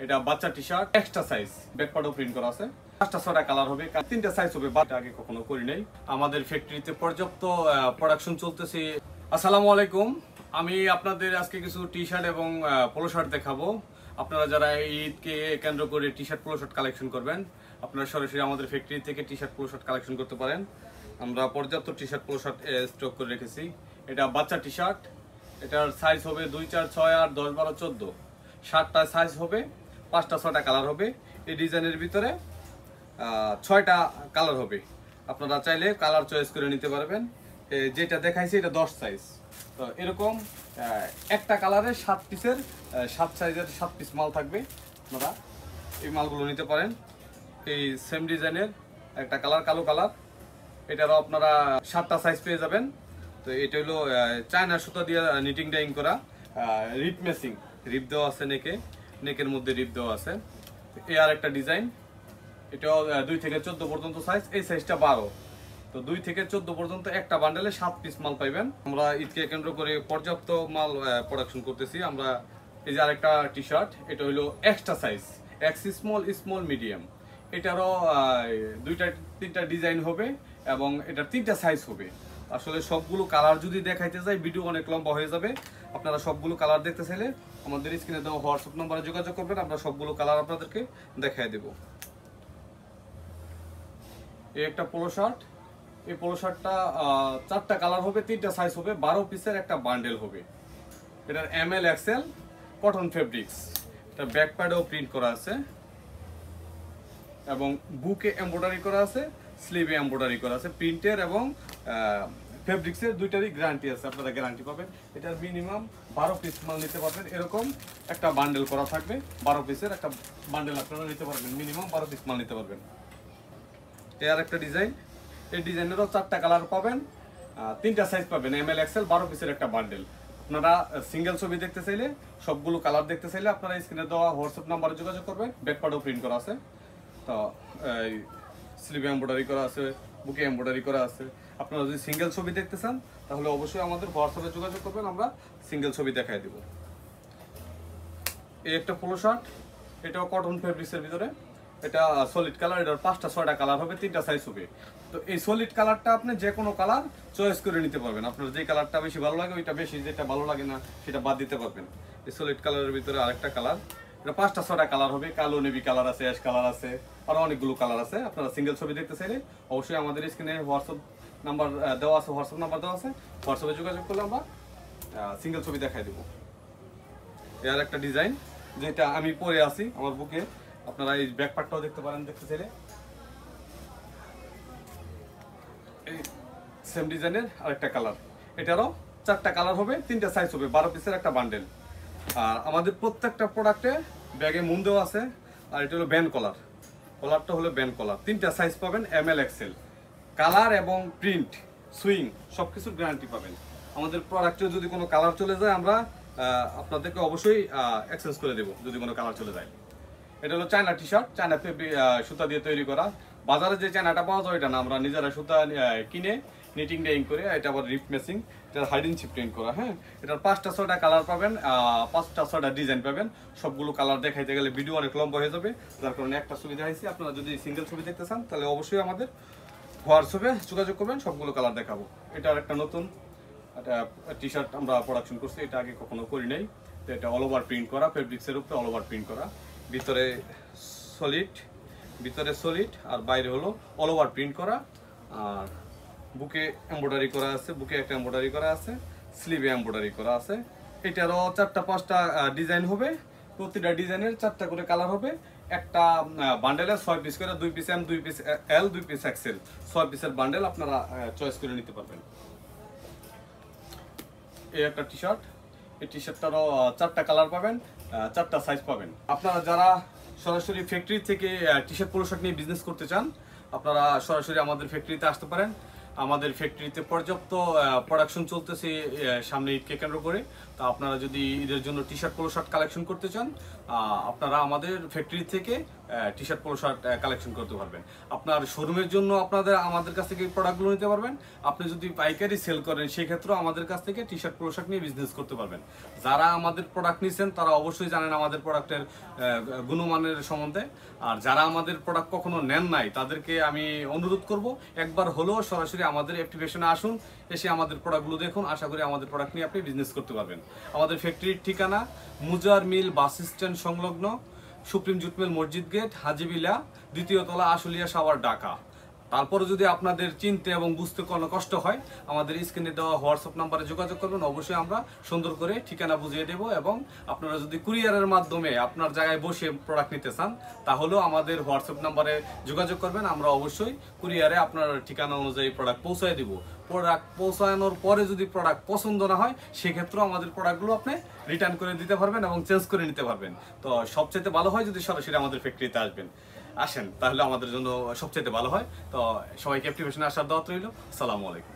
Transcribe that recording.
এটা বাচ্চা T shirt extra size ব্যাকপার্টও প্রিন্ট করা আছে। 5টা 6টা কালার হবে, 3টা সাইজ হবে। বাচ্চা আগে কখনো করি নাই। আমাদের ফ্যাক্টরিতে পর্যাপ্ত প্রোডাকশন চলতেছে। আসসালামু আলাইকুম, আমি আপনাদের আজকে কিছু টি শার্ট এবং পোলো শার্ট দেখাবো। আপনারা যারা ঈদকে কেন্দ্র করে T shirt polo shirt collection করবেন, আপনারা সরাসরি আমাদের ফ্যাক্টরি থেকে T shirt polo shirt collection করতে পারেন। আমরা পর্যাপ্ত T shirt polo shirt stock করে রেখেছি। এটা বাচ্চা টি শার্ট, এটার সাইজ হবে 2, 4, 6, 8, 10, 12, 14। 7টা সাইজ হবে, 5টা 6টা কালার হবে। এই ডিজাইনের ভিতরে 6টা কালার হবে। আপনারা চাইলে কালার চয়েস করে নিতে পারবেন। যেটা দেখাইছি এটা 10 সাইজ। তো এরকম একটা কালারে 7 পিসের 7 সাইজের 7 পিস মাল থাকবে। আপনারা এই মালগুলো নিতে পারেন। এই সেম ডিজাইনের একটা কালার, কালো কালার, এটারও আপনারা 7টা সাইজ পেয়ে যাবেন। তো এটা হলো চায়না সুতা দিয়ে নিটিং ডাইং করা, রিপ মেসিং, রিপ দেওয়া আছে নেকের মধ্যে রিপ দেওয়া আছে। এই আর একটা ডিজাইন, এটাও 2 থেকে 14 পর্যন্ত সাইজ। এই সাইজটা 12। তো 2 থেকে 14 পর্যন্ত একটা বান্ডেলে 7 পিস মাল পাইবেন। আমরা ঈদকে কেন্দ্র করে পর্যাপ্ত মাল প্রোডাকশন করতেছি। আমরা এই যে আরেকটা টি শার্ট, এটা হলো extra size, x small, small, medium. এটারও 2টা 3টা ডিজাইন হবে এবং এটার 3টা সাইজ হবে। আসলে সবগুলো কালার যদি দেখাইতে যাই ভিডিও অনেক লম্বা হয়ে যাবে। আপনারা সবগুলো কালার দেখতে চাইলে আমাদের স্ক্রিনে দেওয়া হোয়াটসঅ্যাপ নম্বরে যোগাযোগ করবেন। আমরা সবগুলো কালার আপনাদেরকে দেখাই দেব। এই একটা পোলো শার্ট, এই পোলো শার্টটা 4টা কালার হবে, 3টা সাইজ হবে, 12 পিসের একটা বান্ডেল হবে। এটার ML XL কটন ফেব্রিক্স। এটা ব্যাক প্যাডেও প্রিন্ট করা আছে এবং বুকে এমব্রয়ডারি করা আছে, স্লিভে এমব্রয়ডারি করা আছে। প্রিন্টের এবং ফেব্রিক্সের দুইটারই গ্যারান্টি আছে, আপনারা গ্যারান্টি পাবেন। এটার মিনিমাম 12 পিস মাল নিতে পারবেন। এরকম একটা বান্ডেল করা থাকবে, 12 পিসের একটা বান্ডেল আপনারা নিতে পারবেন। মিনিমাম 12 পিস মাল নিতে পারবেন। এর একটা ডিজাইন, এই ডিজাইনেরও 4টা কালার পাবেন, 3টা সাইজ পাবেন। ML XL 12 পিসের একটা বান্ডেল। আপনারা সিঙ্গেল ছবি দেখতে চাইলে, সবগুলো কালার দেখতে চাইলে আপনারা স্ক্রিনে দেওয়া হোয়াটসঅ্যাপ নাম্বারে যোগাযোগ করবেন। ব্যাকপার্টও প্রিন্ট করা আছে। তো স্লিভে এমব্রয়ডারি করা আছে, বুকে এমব্রয়ডারি করা আছে। আপনারা যদি সিঙ্গেল ছবি দেখতে চান তাহলে অবশ্যই আমাদের হোয়াটসঅ্যাপে যোগাযোগ করবেন, আমরা সিঙ্গেল ছবি দেখাই দেব। এই একটা পোলো শার্ট, এটাও কটন ফেব্রিক্সের ভিতরে। এটা সলিড কালার, এটার 5টা 6টা কালার হবে, 3টা সাইজ হবে। তো এই সলিড কালারটা আপনি যে কোনো কালার চয়েস করে নিতে পারবেন। আপনার যে কালারটা বেশি ভালো লাগে ওইটা বেশি, যেটা ভালো লাগে না সেটা বাদ দিতে পারবেন। এই সলিড কালারের ভিতরে আরেকটা কালার, এটা 5টা 6টা কালার হবে। কালো, নেভি কালার আছে, অ্যাশ কালার আছে, আরো অনেকগুলো কালার আছে। আপনারা সিঙ্গেল ছবি দেখতে চাইলে অবশ্যই আমাদের স্ক্রিনে হোয়াটসঅ্যাপ নাম্বার দেওয়া আছে, হোয়াটসঅ্যাপ নাম্বার দেওয়া আছে। হোয়াটসঅ্যাপে যোগাযোগ করলে আমরা সিঙ্গেল ছবি দেখাই দেবো। এর একটা ডিজাইন যেটা আমি পরে আছি আমার বুকে, আপনারা এই ব্যাক পার্টটাও দেখতে পারেন দেখতে চাইলে। এই সেম ডিজাইনের আরেকটা কালার, এটারও 4টা কালার হবে, 3টা সাইজ হবে, 12 পিসের একটা বান্ডেল। আর আমাদের প্রত্যেকটা প্রোডাক্টে ব্যাগে মুন দেওয়া আছে। আর এটা হলো ব্যান্ড কলার, কলারটা হলো ব্যান্ড কলার। 3টা সাইজ পাবেন, ML XL। কালার এবং প্রিন্ট, সুইং সবকিছুর গ্যারান্টি পাবেন। আমাদের প্রোডাক্টে যদি কোনো কালার চলে যায় আমরা আপনাদেরকে অবশ্যই এক্সচেঞ্জ করে দেবো যদি কোনো কালার চলে যায়। এটা হলো চায়না টি শার্ট, চায়না সুতা দিয়ে তৈরি করা। বাজারে যে চায়নাটা পাওয়া যায় এটা না, আমরা নিজেরা সুতা কিনে নিটিং ডাইং করে, এটা আবার রিপ মেসিং, এটা হাইড ইঞ্চি প্রিন্ট করা। হ্যাঁ, এটার 5টা 6টা কালার পাবেন, 5টা 6টা ডিজাইন পাবেন। সবগুলো কালার দেখাইতে গেলে ভিডিও অনেক লম্বা হয়ে যাবে, যার কারণে একটা ছবি দেখাইছি। আপনারা যদি সিঙ্গেল ছবি দেখতে চান তাহলে অবশ্যই আমাদের হোয়াটসঅ্যাপে যোগাযোগ করবেন, সবগুলো কালার দেখাবো। এটার একটা নতুন একটা টি শার্ট আমরা প্রোডাকশন করছি, এটা আগে কখনো করি নাই। তো এটা অল ওভার প্রিন্ট করা, ফেব্রিক্সের উপরে অল ওভার প্রিন্ট করা। ভিতরে সলিড আর বাইরে হলো অল ওভার প্রিন্ট করা। আর বুকে এমব্রয়ডারি করা আছে, বুকে একটা এমব্রয়ডারি করা আছে, স্লিভে এমব্রয়ডারি করা আছে। এটারও 4টা 5টা ডিজাইন হবে, প্রতিটা ডিজাইনের 4টা করে কালার হবে। একটা বান্ডেলে 6 পিস করে, 2 piece M, 2 piece L, 2 piece XL, 6 পিসের বান্ডেল আপনারা চয়েস করে নিতে পারবেন। এই একটা টি শার্ট, এই টি শার্টটারও 4টা কালার পাবেন, 4টা সাইজ পাবেন। আপনারা যারা সরাসরি ফ্যাক্টরি থেকে টি শার্ট পোলো শার্ট নিয়ে বিজনেস করতে চান আপনারা সরাসরি আমাদের ফ্যাক্টরিতে আসতে পারেন। আমাদের ফ্যাক্টরিতে পর্যাপ্ত প্রোডাকশন চলতেছে সামনে ঈদকে কেন্দ্র করে। তো আপনারা যদি ঈদের জন্য T shirt polo shirt collection করতে চান আপনারা আমাদের ফ্যাক্টরি থেকে T shirt polo shirt collection করতে পারবেন। আপনার শোরুমের জন্য আপনাদের আমাদের কাছ থেকে প্রোডাক্টগুলো নিতে পারবেন। আপনি যদি পাইকারি সেল করেন সেই ক্ষেত্রেও আমাদের কাছ থেকে টি শার্ট পোলো শার্ট নিয়ে বিজনেস করতে পারবেন। যারা আমাদের প্রোডাক্ট নিচ্ছেন তারা অবশ্যই জানেন আমাদের প্রোডাক্টের গুণমানের সম্বন্ধে। আর যারা আমাদের প্রোডাক্ট কখনো নেন নাই তাদেরকে আমি অনুরোধ করব একবার হলেও সরাসরি আমাদের অ্যাক্টিভেশনে আসুন, এসে আমাদের প্রোডাক্টগুলো দেখুন। আশা করি আমাদের প্রোডাক্ট নিয়ে আপনি বিজনেস করতে পারবেন। আমাদের ফ্যাক্টরির ঠিকানা মুজার মিল বাস স্ট্যান্ড সংলগ্ন, সুপ্রিম জুট মিল মসজিদ গেট, হাজিবিলা, 2য় তলা, আশুলিয়া সাভার, ঢাকা। তারপরে যদি আপনাদের চিনতে এবং বুঝতে কোনো কষ্ট হয় আমাদের স্ক্রিনে দেওয়া হোয়াটসঅ্যাপ নাম্বারে যোগাযোগ করবেন। অবশ্যই আমরা সুন্দর করে ঠিকানা বুঝিয়ে দেব। এবং আপনারা যদি কুরিয়ারের মাধ্যমে আপনার জায়গায় বসে প্রোডাক্ট নিতে চান তাহলেও আমাদের হোয়াটসঅ্যাপ নাম্বারে যোগাযোগ করবেন। আমরা অবশ্যই কুরিয়ারে আপনার ঠিকানা অনুযায়ী প্রোডাক্ট পৌঁছায় দিব। প্রোডাক্ট পৌঁছানোর পরে যদি প্রোডাক্ট পছন্দ না হয় সেক্ষেত্রেও আমাদের প্রোডাক্টগুলো আপনি রিটার্ন করে দিতে পারবেন এবং চেঞ্জ করে নিতে পারবেন। তো সবচেয়ে ভালো হয় যদি সরাসরি আমাদের ফ্যাক্টরিতে আসেন, তাহলে আমাদের জন্য সবচেয়ে ভালো হয়। তো সবাইকে অ্যাক্টিভেশনে আসার দাওয়াত রইল। আসসালামু আলাইকুম।